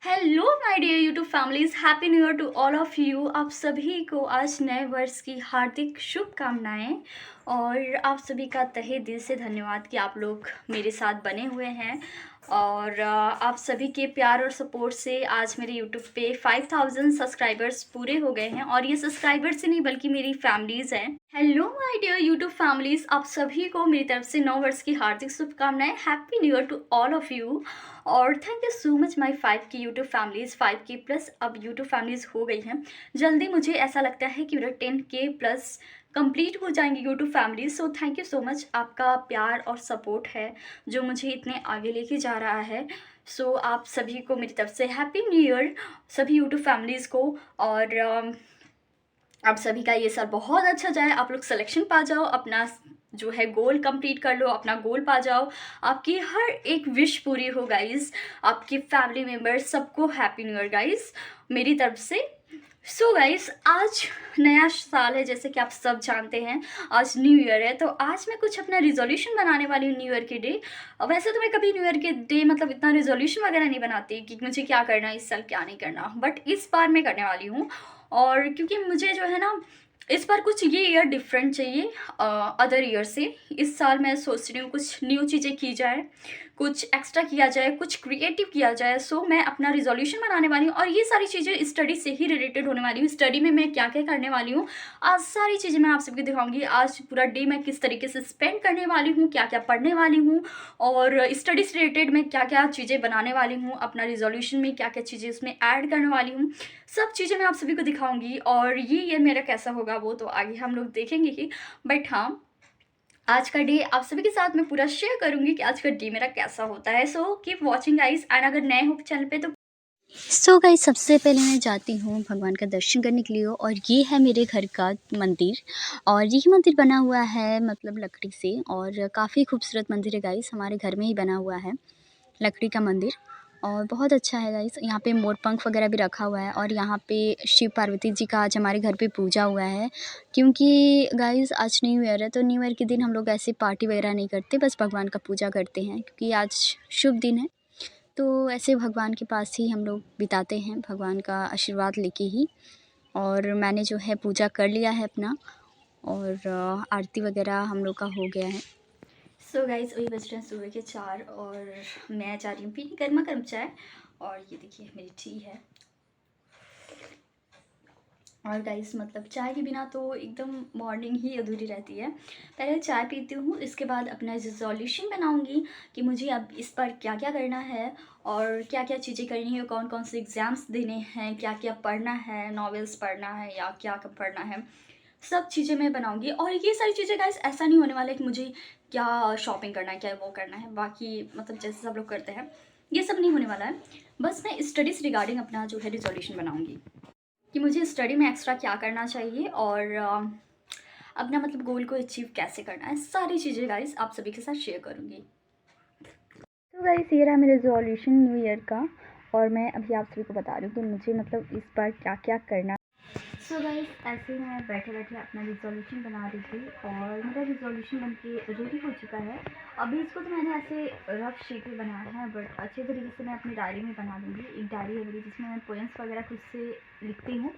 Hello my dear YouTube families, happy new year to all of you. आप सभी को आज नए वर्ष की हार्दिक शुभकामनाएं और आप सभी का तहे दिल से धन्यवाद कि आप लोग मेरे साथ बने हुए हैं। और आप सभी के प्यार और सपोर्ट से आज मेरे यूट्यूब पे 5000 सब्सक्राइबर्स पूरे हो गए हैं और ये सब्सक्राइबर्स से नहीं बल्कि मेरी फैमिलीज़ हैं। Hello my dear YouTube families, आप सभी को मेरी तरफ से नव वर्ष की हार्दिक शुभकामनाएं। Happy new year to all of you और thank you so much my 5K YouTube families. 5K plus अब यूट्यूब फैमिलीज़ हो गई हैं। जल्दी मुझे ऐसा लगता है कि मेरा 10K प्लस कंप्लीट हो जाएंगे YouTube family. So thank you so much, आपका प्यार और सपोर्ट है जो मुझे इतने आगे लेके जा रहा है। सो आप सभी को मेरी तरफ से हैप्पी न्यू ईयर, सभी यूट्यूब फैमिलीज़ को। और आप सभी का ये साल बहुत अच्छा जाए, आप लोग सिलेक्शन पा जाओ, अपना जो है गोल कंप्लीट कर लो, अपना गोल पा जाओ, आपकी हर एक विश पूरी हो गाइस। आपके फैमिली मेम्बर्स सबको हैप्पी न्यू ईयर गाइस मेरी तरफ से। सो गाइस, आज नया साल है जैसे कि आप सब जानते हैं। आज न्यू ईयर है तो आज मैं कुछ अपना रिजोल्यूशन बनाने वाली हूँ न्यू ईयर के डे। वैसे तो मैं कभी न्यू ईयर के डे मतलब इतना रिजोल्यूशन वगैरह नहीं बनाती कि मुझे क्या करना है इस साल क्या नहीं करना, बट इस बार मैं करने वाली हूँ। और क्योंकि मुझे जो है ना इस बार कुछ ये ईयर डिफरेंट चाहिए अदर ईयर से। इस साल मैं सोच रही हूँ कुछ न्यू चीज़ें की जाए, कुछ एक्स्ट्रा किया जाए, कुछ क्रिएटिव किया जाए। सो मैं अपना रिजोल्यूशन बनाने वाली हूँ और ये सारी चीज़ें स्टडी से ही रिलेटेड होने वाली हूँ। स्टडी में मैं क्या क्या करने वाली हूँ आज सारी चीज़ें मैं आप सबको दिखाऊंगी। आज पूरा डे मैं किस तरीके से स्पेंड करने वाली हूँ, क्या क्या पढ़ने वाली हूँ और स्टडी से रिलेटेड मैं क्या क्या चीज़ें बनाने वाली हूँ, अपना रिजोल्यूशन में क्या क्या चीज़ें उसमें ऐड करने वाली हूँ, सब चीज़ें मैं आप सभी को दिखाऊंगी। और ये मेरा कैसा होगा वो तो आगे हम लोग देखेंगे ही, बट हाँ आज का डे आप सभी के साथ मैं पूरा शेयर करूंगी कि आज का डे मेरा कैसा होता है। So keep watching guys and अगर नए हो चैनल पे तो गाइस, सबसे पहले मैं जाती हूँ भगवान का दर्शन करने के लिए और ये है मेरे घर का मंदिर। और ये मंदिर बना हुआ है मतलब लकड़ी से और काफ़ी खूबसूरत मंदिर है गाइस, हमारे घर में ही बना हुआ है लकड़ी का मंदिर और बहुत अच्छा है गाइस। यहाँ पे मोर पंख वगैरह भी रखा हुआ है और यहाँ पे शिव पार्वती जी का आज हमारे घर पे पूजा हुआ है। क्योंकि गाइस आज न्यू ईयर है तो न्यू ईयर के दिन हम लोग ऐसे पार्टी वगैरह नहीं करते, बस भगवान का पूजा करते हैं क्योंकि आज शुभ दिन है। तो ऐसे भगवान के पास ही हम लोग बिताते हैं, भगवान का आशीर्वाद लेके ही। और मैंने जो है पूजा कर लिया है अपना और आरती वगैरह हम लोग का हो गया है। सो गाइस, अभी बज रहे हैं सुबह के 4 और मैं जा रही हूँ पीने गर्मा गर्म चाय। और ये देखिए मेरी टी है। और गाइस मतलब चाय के बिना तो एकदम मॉर्निंग ही अधूरी रहती है। पहले चाय पीती हूँ, इसके बाद अपना रिजोल्यूशन बनाऊँगी कि मुझे अब इस पर क्या क्या करना है और क्या क्या चीज़ें करनी है, कौन कौन से एग्ज़ाम्स देने हैं, क्या क्या पढ़ना है, नॉवेल्स पढ़ना है या क्या कब पढ़ना है, सब चीज़ें मैं बनाऊँगी। और ये सारी चीज़ें गाइस ऐसा नहीं होने वाला है कि मुझे क्या शॉपिंग करना है, क्या वो करना है, बाकी मतलब जैसे सब लोग करते हैं ये सब नहीं होने वाला है। बस मैं स्टडीज़ रिगार्डिंग अपना जो है रिजोल्यूशन बनाऊँगी कि मुझे स्टडी में एक्स्ट्रा क्या करना चाहिए और अपना मतलब गोल को अचीव कैसे करना है। सारी चीज़ें गाइस आप सभी के साथ शेयर करूँगी। तो गाइस ये रहा मेरा रिजोल्यूशन न्यू ईयर का और मैं अभी आप सभी को बता रही हूँ कि मुझे मतलब इस बार क्या क्या करना। सो गाइस ऐसे ही मैं बैठे बैठे अपना रिजोल्यूशन बना रही थी और मेरा रिजोल्यूशन बन के रेडी हो चुका है। अभी इसको तो मैंने ऐसे रफ शीट में बनाया है बट अच्छे तरीके से मैं अपनी डायरी में बना दूँगी। एक डायरी है मेरी जिसमें मैं पोएम्स वगैरह खुद से लिखती हूँ,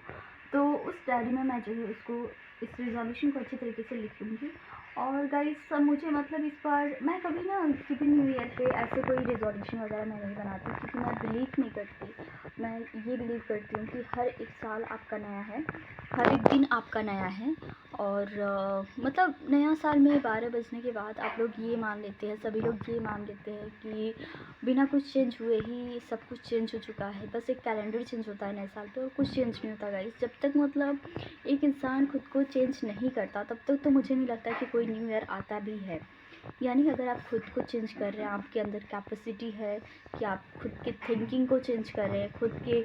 तो उस डायरी में मैं जो है उसको इस रिजोल्यूशन को अच्छे तरीके से लिख लूँगी। और गाइस सब मुझे मतलब इस बार मैं कभी ना किसी न्यू ईयर पे ऐसे कोई रिजोल्यूशन वगैरह मैं नहीं बनाती क्योंकि मैं बिलीव नहीं करती। मैं ये बिलीव करती हूँ कि हर एक साल आपका नया है, हर एक दिन आपका नया है। और मतलब नया साल में 12 बजने के बाद आप लोग ये मान लेते हैं, सभी लोग ये मान लेते हैं कि बिना कुछ चेंज हुए ही सब कुछ चेंज हो चुका है। बस एक कैलेंडर चेंज होता है नए साल पे और कुछ चेंज नहीं होता गाइस। जब तक मतलब एक इंसान खुद को चेंज नहीं करता तब तक तो मुझे नहीं लगता कि कोई न्यू ईयर आता भी है। यानी अगर आप खुद को चेंज कर रहे हैं, आपके अंदर कैपेसिटी है कि आप खुद के थिंकिंग को चेंज कर रहे हैं, खुद के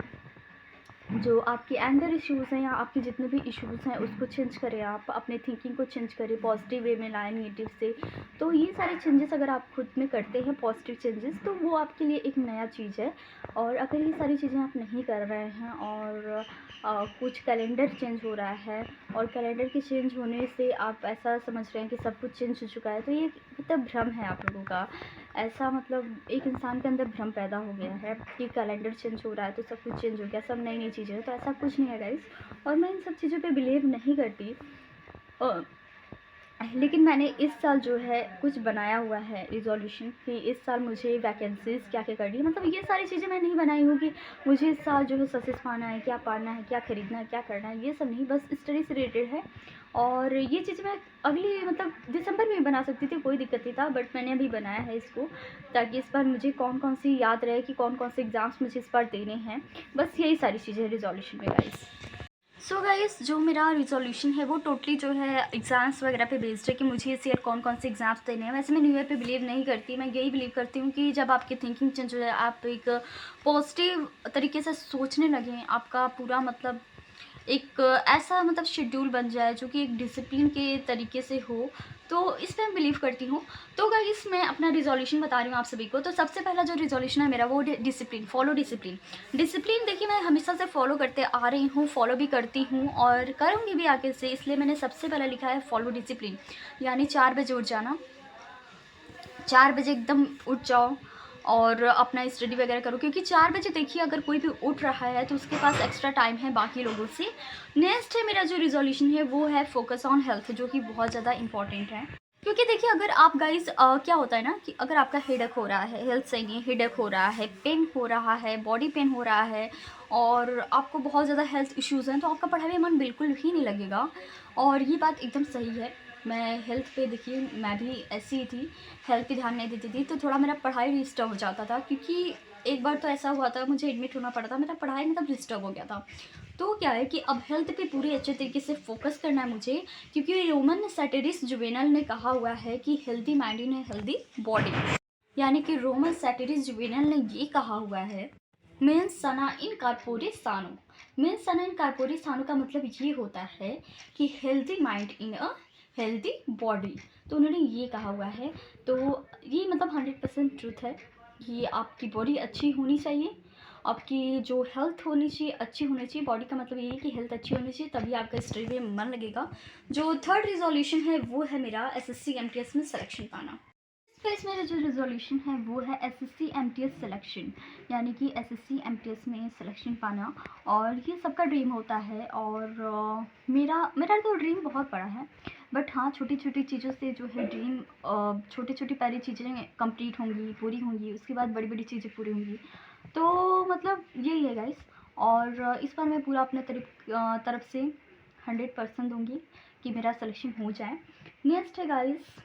जो आपके एंगर इश्यूज़ हैं या आपके जितने भी इश्यूज़ हैं उसको चेंज करें, आप अपने थिंकिंग को चेंज करें, पॉजिटिव वे में लाएं नेगेटिव से। तो ये सारे चेंजेस अगर आप खुद में करते हैं पॉजिटिव चेंजेस तो वो आपके लिए एक नया चीज़ है। और अगर ये सारी चीज़ें आप नहीं कर रहे हैं और कुछ कैलेंडर चेंज हो रहा है और कैलेंडर के चेंज होने से आप ऐसा समझ रहे हैं कि सब कुछ चेंज हो चुका है, तो ये मतलब भ्रम है आप लोगों का। ऐसा मतलब एक इंसान के अंदर भ्रम पैदा हो गया है कि कैलेंडर चेंज हो रहा है तो सब कुछ चेंज हो गया, सब नई नई चीज़ें हैं, तो ऐसा कुछ नहीं है गाइस। और मैं इन सब चीज़ों पे बिलीव नहीं करती। लेकिन मैंने इस साल जो है कुछ बनाया हुआ है रिज़ॉल्यूशन कि इस साल मुझे वैकेंसीज़ क्या-क्या करनी है। मतलब ये सारी चीज़ें मैं नहीं बनाई हूँ कि मुझे इस साल जो है सक्सेस पाना है, क्या पाना है, क्या खरीदना है, क्या करना है, ये सब नहीं, बस स्टडी से रिलेटेड है। और ये चीज़ मैं अगली मतलब दिसंबर में भी बना सकती थी, कोई दिक्कत नहीं था, बट मैंने अभी बनाया है इसको ताकि इस बार मुझे कौन-कौन सी याद रहे कि कौन-कौन से एग्ज़ाम्स मुझे इस बार देने हैं। बस यही सारी चीज़ें हैं रिज़ॉल्यूशन में गाइस। सो गाइस, जो मेरा रिज़ॉल्यूशन है वो टोटली जो है एग्ज़ाम्स वगैरह पे बेस्ड है कि मुझे इस ईयर कौन कौन से एग्ज़ाम्स देने हैं। वैसे मैं न्यू ईयर पे बिलीव नहीं करती, मैं यही बिलीव करती हूँ कि जब आपकी थिंकिंग चेंज हो जाए, आप एक पॉजिटिव तरीके से सोचने लगें, आपका पूरा मतलब एक ऐसा मतलब शेड्यूल बन जाए जो कि एक डिसिप्लिन के तरीके से हो, तो इस पे मैं बिलीव करती हूँ। तो गाइस, मैं अपना रिज़ॉल्यूशन बता रही हूँ आप सभी को। तो सबसे पहला जो रिज़ॉल्यूशन है मेरा वो डिसिप्लिन, फॉलो डिसिप्लिन। डिसिप्लिन देखिए मैं हमेशा से फॉलो करते आ रही हूँ, फॉलो भी करती हूँ और करूँगी भी आगे से, इसलिए मैंने सबसे पहला लिखा है फॉलो डिसिप्लिन। यानी 4 बजे उठ जाना, 4 बजे एकदम उठ जाओ और अपना स्टडी वगैरह करो, क्योंकि 4 बजे देखिए अगर कोई भी उठ रहा है तो उसके पास एक्स्ट्रा टाइम है बाकी लोगों से। नेक्स्ट है मेरा जो रिज़ॉल्यूशन है वो है फोकस ऑन हेल्थ, जो कि बहुत ज़्यादा इंपॉर्टेंट है। क्योंकि देखिए अगर आप गाइस क्या होता है ना कि अगर आपका हेडेक हो रहा है, हेल्थ सही नहीं है, हेडेक हो रहा है, पेन हो रहा है, बॉडी पेन हो रहा है और आपको बहुत ज़्यादा हेल्थ इश्यूज़ हैं, तो आपका पढ़ाई में मन बिल्कुल भी नहीं लगेगा। और ये बात एकदम सही है। मैं हेल्थ पे देखिए मैं भी ऐसी ही थी, हेल्थ पे ध्यान नहीं देती थी, तो थोड़ा मेरा पढ़ाई डिस्टर्ब हो जाता था, क्योंकि एक बार तो ऐसा हुआ था मुझे एडमिट होना पड़ा था, मेरा पढ़ाई मतलब डिस्टर्ब हो गया था। तो क्या है कि अब हेल्थ पे पूरे अच्छे तरीके से फोकस करना है मुझे, क्योंकि रोमन सैटिरिस जुवेनल ने कहा हुआ है कि healthy mind in healthy body. यानी कि रोमन सैटिरिस जुवेनल ने ये कहा हुआ है, मेंस सना इन कार्पोरे सानो। मेंस सना इन कार्पोरे सानो का मतलब ये होता है कि healthy mind in a healthy body. तो उन्होंने ये कहा हुआ है, तो ये मतलब 100% ट्रूथ है कि आपकी बॉडी अच्छी होनी चाहिए, आपकी जो हेल्थ होनी चाहिए अच्छी होनी चाहिए। बॉडी का मतलब ये है कि हेल्थ अच्छी होनी चाहिए, तभी आपका स्टडी में मन लगेगा। जो थर्ड रिजोल्यूशन है वो है मेरा एसएससी एमटीएस में सिलेक्शन पाना। इस मेरा जो रिजोल्यूशन है वो है एसएससी एमटीएस सिलेक्शन, यानी कि एसएससी एमटीएस में सिलेक्शन पाना। और ये सबका ड्रीम होता है और मेरा मेरा तो ड्रीम बहुत बड़ा है, बट हाँ छोटी छोटी चीज़ों से जो है ड्रीम, छोटी छोटी पहली चीज़ें कंप्लीट होंगी, पूरी होंगी, उसके बाद बड़ी बड़ी चीज़ें पूरी होंगी। तो मतलब यही है गाइस। और इस बार मैं पूरा अपने तरफ से 100% दूंगी कि मेरा सिलेक्शन हो जाए। नेक्स्ट है गाइस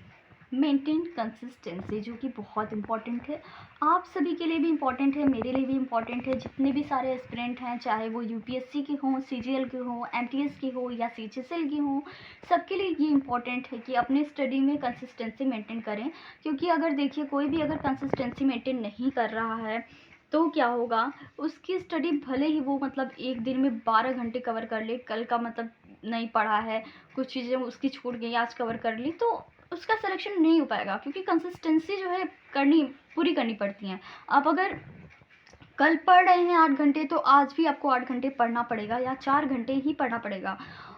मेंटेन कंसिस्टेंसी, जो कि बहुत इंपॉर्टेंट है, आप सभी के लिए भी इम्पॉर्टेंट है, मेरे लिए भी इम्पॉर्टेंट है। जितने भी सारे एस्पिरेंट हैं, चाहे वो यूपीएससी के हों, सीजीएल के हों, एमटीएस के हो या सीएचएसएल के हों, सबके लिए ये इम्पॉर्टेंट है कि अपने स्टडी में कंसिस्टेंसी मेंटेन करें। क्योंकि अगर देखिए कोई भी अगर कंसिस्टेंसी मेंटेन नहीं कर रहा है तो क्या होगा, उसकी स्टडी भले ही वो मतलब एक दिन में 12 घंटे कवर कर ले, कल का मतलब नहीं पढ़ा है, कुछ चीज़ें उसकी छूट गई, आज कवर कर ली, तो उसका सिलेक्शन नहीं हो पाएगा। क्योंकि कंसिस्टेंसी जो है करनी पूरी करनी पड़ती है। आप अगर कल पढ़ रहे हैं 8 घंटे तो आज भी आपको 8 घंटे पढ़ना पड़ेगा या 4 घंटे ही पढ़ना पड़ेगा।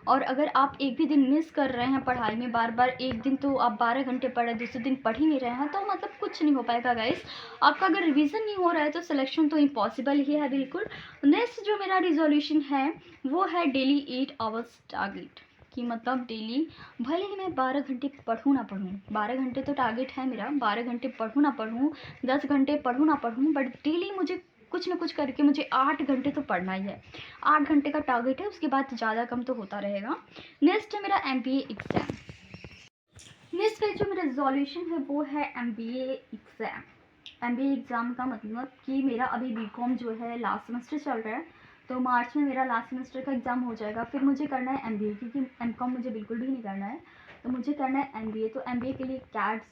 और अगर आप एक भी दिन मिस कर रहे हैं पढ़ाई में, बार बार एक दिन तो आप 12 घंटे पढ़ रहे हैं, दूसरे दिन पढ़ ही नहीं रहे हैं, तो मतलब कुछ नहीं हो पाएगा गाइस। आपका अगर रिवीजन नहीं हो रहा है तो सिलेक्शन तो इम्पॉसिबल ही है बिल्कुल। नेक्स्ट जो मेरा रिजोल्यूशन है वो है डेली 8 आवर्स टारगेट, कि मतलब डेली भले ही मैं 12 घंटे पढूँ ना पढूँ, 12 घंटे तो टारगेट है मेरा, 12 घंटे पढूँ ना पढूँ, 10 घंटे पढूँ ना पढूँ, बट डेली मुझे कुछ ना कुछ करके मुझे 8 घंटे तो पढ़ना ही है। 8 घंटे का टारगेट है, उसके बाद ज़्यादा कम तो होता रहेगा। नेक्स्ट है मेरा एमबीए एग्ज़ाम। नेक्स्ट पे जो मेरा रिजोल्यूशन है वो है एमबीए एग्ज़ाम। एमबीए एग्ज़ाम का मतलब कि मेरा अभी बीकॉम जो है लास्ट सेमेस्टर चल रहा है, तो मार्च में मेरा लास्ट सेमेस्टर का एग्ज़ाम हो जाएगा। फिर मुझे करना है एमबीए, क्योंकि एमकॉम मुझे बिल्कुल भी नहीं करना है, तो मुझे करना है एमबीए। तो एमबीए के लिए कैट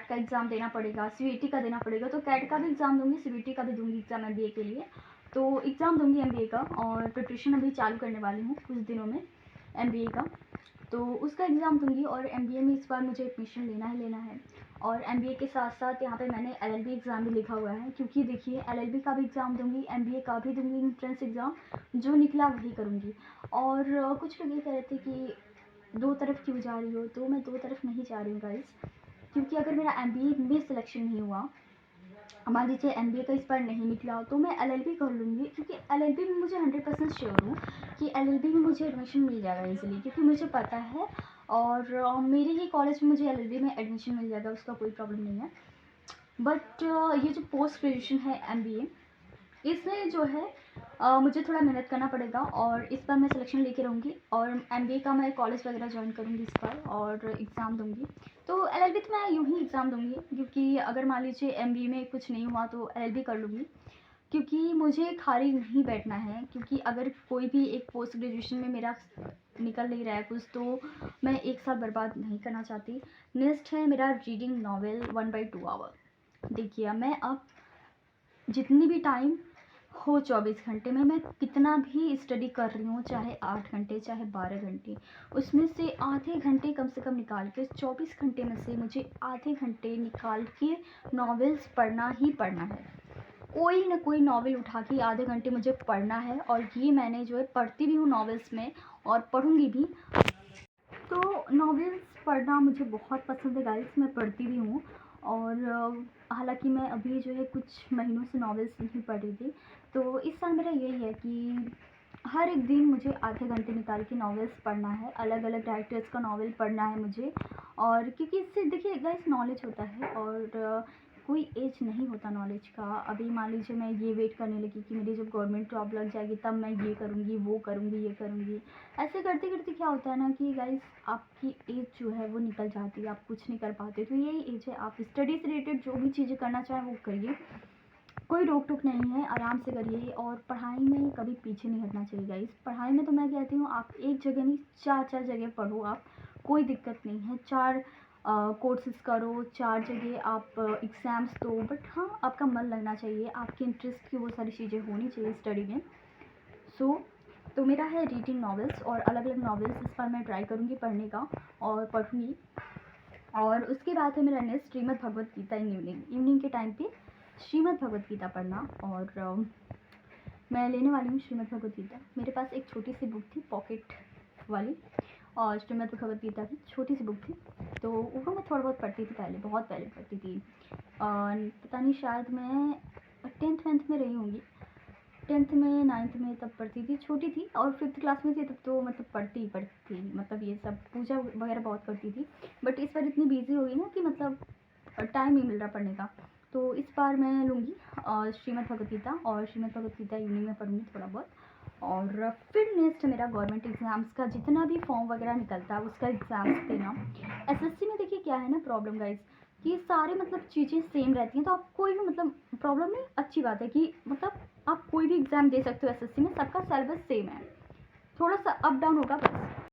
का एग्ज़ाम देना पड़ेगा, सीवीटी का देना पड़ेगा, तो कैट का भी एग्ज़ाम दूंगी, सीवीटी का भी दूंगी एग्ज़ाम एमबीए के लिए। तो एग्ज़ाम दूंगी एमबीए का और प्रिपरेशन अभी चालू करने वाली हूँ कुछ दिनों में एमबीए का, तो उसका एग्ज़ाम दूंगी। और एमबीए में इस बार मुझे एडमिशन लेना ही लेना है। और एमबीए के साथ साथ यहाँ पे मैंने एलएलबी एग्ज़ाम भी लिखा हुआ है, क्योंकि देखिए एलएलबी का भी एग्ज़ाम दूंगी, एमबीए का भी दूंगी एंट्रेंस एग्ज़ाम, जो निकला वही करूँगी। और कुछ लोग ये कह रहे थे कि दो तरफ क्यों जा रही हो, तो मैं दो तरफ नहीं जा रही हूँ गाइस। क्योंकि अगर मेरा एमबीए में सिलेक्शन नहीं हुआ, मान लीजिए एमबीए का इस बार नहीं निकला, तो मैं एलएलबी कर लूँगी, क्योंकि एलएलबी में मुझे 100% श्योर हूँ कि एलएलबी में मुझे एडमिशन मिल जाएगा इजीली, क्योंकि मुझे पता है और मेरे ही कॉलेज में मुझे एलएलबी में एडमिशन मिल जाएगा, उसका कोई प्रॉब्लम नहीं है। बट ये जो पोस्ट ग्रेजुएशन है एमबीए, इसमें जो है मुझे थोड़ा मेहनत करना पड़ेगा, और इस बार मैं सिलेक्शन लेके रहूँगी और एमबीए का मैं कॉलेज वगैरह ज्वाइन करूँगी इस बार और एग्ज़ाम दूँगी। तो एलएलबी तो मैं यूँ ही एग्ज़ाम दूँगी, क्योंकि अगर मान लीजिए एमबीए में कुछ नहीं हुआ तो एलएलबी कर लूँगी, क्योंकि मुझे खाली नहीं बैठना है। क्योंकि अगर कोई भी एक पोस्ट ग्रेजुएशन में मेरा निकल नहीं रहा है कुछ, तो मैं एक साल बर्बाद नहीं करना चाहती। नेक्स्ट है मेरा रीडिंग नॉवेल 1/2 आवर। देखिए, मैं अब जितनी भी टाइम हो 24 घंटे में मैं कितना भी स्टडी कर रही हूँ, चाहे 8 घंटे चाहे 12 घंटे, उसमें से आधे घंटे कम से कम निकाल के, 24 घंटे में से मुझे आधे घंटे निकाल के नॉवेल्स पढ़ना ही पढ़ना है। कोई ना कोई नॉवेल उठा के आधे घंटे मुझे पढ़ना है, और ये मैंने जो है पढ़ती भी हूँ नॉवेल्स में और पढ़ूँगी भी। तो नॉवेल्स पढ़ना मुझे बहुत पसंद है गाइस, मैं पढ़ती भी हूँ। और हालांकि मैं अभी जो है कुछ महीनों से नॉवेल्स नहीं पढ़ रही थी, तो इस साल मेरा यही है कि हर एक दिन मुझे आधे घंटे निकाल के नॉवेल्स पढ़ना है, अलग अलग राइटर्स का नॉवेल पढ़ना है मुझे। और क्योंकि इससे देखिए गाइस नॉलेज होता है, और कोई एज नहीं होता नॉलेज का। अभी मान लीजिए मैं ये वेट करने लगी कि मेरी जब गवर्नमेंट जॉब लग जाएगी तब मैं ये करूँगी, वो करूँगी, ये करूँगी। ऐसे करते करते क्या होता है ना कि गाइस आपकी एज जो है वो निकल जाती है, आप कुछ नहीं कर पाते। तो यही एज है, आप स्टडी से रिलेटेड जो भी चीज़ें करना चाहें वो करिए, कोई रोक टोक नहीं है, आराम से करिए। और पढ़ाई में कभी पीछे नहीं हटना चाहिए गाइस। पढ़ाई में तो मैं कहती हूँ आप एक जगह नहीं, 4 जगह पढ़ो, आप कोई दिक्कत नहीं है। 4 कोर्सेज करो, 4 जगह आप एग्ज़ाम्स दो, बट हाँ आपका मन लगना चाहिए, आपके इंटरेस्ट की वो सारी चीज़ें होनी चाहिए स्टडी में। तो मेरा है रीडिंग नॉवेल्स, और अलग अलग नॉवेल्स इस बार मैं ट्राई करूँगी पढ़ने का और पढ़ूँगी। और उसके बाद है मेरा next Shrimad Bhagavat Gita in evening के टाइम पे श्रीमद् भगवत गीता पढ़ना। और मैं लेने वाली हूँ श्रीमद् भगवत गीता। मेरे पास एक छोटी सी बुक थी पॉकेट वाली, और श्रीमद् भगवत गीता की छोटी सी बुक थी, तो वो मैं थोड़ा बहुत पढ़ती थी पहले, बहुत पहले पढ़ती थी। पता नहीं, शायद मैं 10th में रही होंगी, 10th में 9th में तब पढ़ती थी, छोटी थी। और 5th क्लास में थी तब तो मतलब पढ़ती थी, मतलब ये सब पूजा वगैरह बहुत करती थी। बट इस बार इतनी बिजी हो गई ना कि मतलब टाइम नहीं मिल रहा पढ़ने का। तो इस बार मैं लूँगी श्रीमद् भगवत गीता, और श्रीमद् भगवत गीता इवनिंग में पढ़ूँगी थोड़ा बहुत। और फिर नेक्स्ट मेरा गवर्नमेंट एग्ज़ाम्स का जितना भी फॉर्म वगैरह निकलता है उसका एग्ज़ाम्स देना। एसएससी में देखिए क्या है ना प्रॉब्लम गाइस, कि सारे मतलब चीज़ें सेम रहती हैं, तो आप कोई भी मतलब प्रॉब्लम नहीं, अच्छी बात है कि मतलब आप कोई भी एग्ज़ाम दे सकते हो एसएससी में, सबका सिलेबस सेम है, थोड़ा सा अप डाउन होगा बस।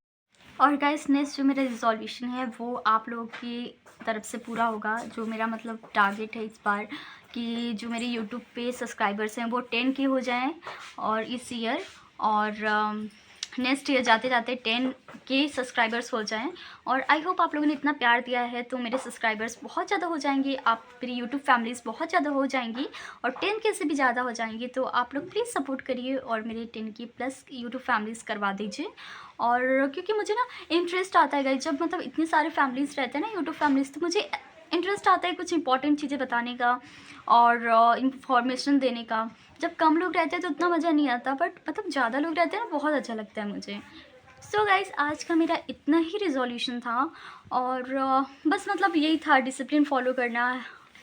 और गाइस नेक्स्ट जो मेरा रिजोल्यूशन है वो आप लोगों की तरफ से पूरा होगा। जो मेरा मतलब टारगेट है इस बार कि जो मेरे यूट्यूब पे सब्सक्राइबर्स हैं वो 10K हो जाएं और इस ईयर, और नेक्स्ट ईयर जाते जाते 10K सब्सक्राइबर्स हो जाएं। और आई होप आप लोगों ने इतना प्यार दिया है तो मेरे सब्सक्राइबर्स बहुत ज़्यादा हो जाएंगे, आप मेरी यूट्यूब फैमिलीज़ बहुत ज़्यादा हो जाएंगी और 10K से भी ज़्यादा हो जाएंगी। तो आप लोग प्लीज़ सपोर्ट करिए और मेरे 10K प्लस यूट्यूब फैमिलीज़ करवा दीजिए। और क्योंकि मुझे ना इंटरेस्ट आता है गाइस, जब मतलब इतनी सारे फैमिलीज़ रहते हैं ना यूट्यूब फैमिलीज़, तो मुझे इंटरेस्ट आता है कुछ इंपॉर्टेंट चीज़ें बताने का और इंफॉर्मेशन देने का। जब कम लोग रहते हैं तो उतना मज़ा नहीं आता, बट मतलब ज़्यादा लोग रहते हैं ना बहुत अच्छा लगता है मुझे। सो गाइस आज का मेरा इतना ही रिजोल्यूशन था, और बस मतलब यही था, डिसिप्लिन फॉलो करना,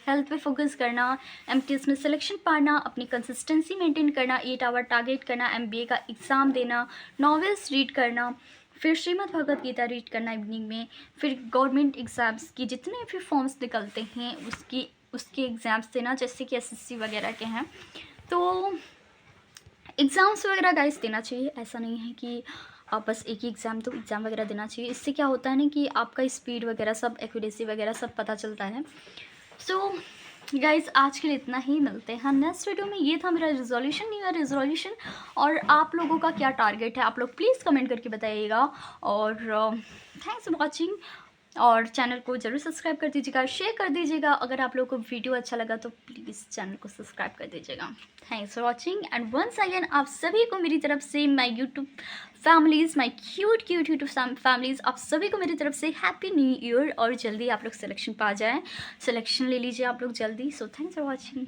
हेल्थ पे फोकस करना, एमटीएस में सिलेक्शन पाना, अपनी कंसिस्टेंसी मेंटेन करना, 8 आवर टारगेट करना, एमबीए का एग्ज़ाम देना, नॉवेल्स रीड करना, फिर श्रीमद् भगवत गीता रीड करना इवनिंग में, फिर गवर्नमेंट एग्ज़ाम्स की जितने भी फॉर्म्स निकलते हैं उसके एग्ज़ाम्स देना, जैसे कि एसएससी वगैरह के हैं। तो एग्ज़ाम्स वगैरह गाइस देना चाहिए, ऐसा नहीं है कि आप बस एक ही एग्ज़ाम, तो एग्ज़ाम वगैरह देना चाहिए। इससे क्या होता है ना कि आपका स्पीड वगैरह सब, एक्यूरेसी वगैरह सब पता चलता है। सो गाइस आज के लिए इतना ही, मिलते हैं नेक्स्ट वीडियो में। ये था मेरा रिजोल्यूशन, न्यू ईयर रिजोल्यूशन। और आप लोगों का क्या टारगेट है आप लोग प्लीज़ कमेंट करके बताइएगा। और थैंक्स फॉर वॉचिंग। और चैनल को ज़रूर सब्सक्राइब कर दीजिएगा, शेयर कर दीजिएगा। अगर आप लोगों को वीडियो अच्छा लगा तो प्लीज़ चैनल को सब्सक्राइब कर दीजिएगा। Thanks for watching and once again आप सभी को मेरी तरफ से my YouTube families, my cute YouTube families, आप सभी को मेरी तरफ से हैप्पी न्यू ईयर। और जल्दी आप लोग सिलेक्शन पा जाएँ, सिलेक्शन ले लीजिए आप लोग जल्दी। So thanks for watching.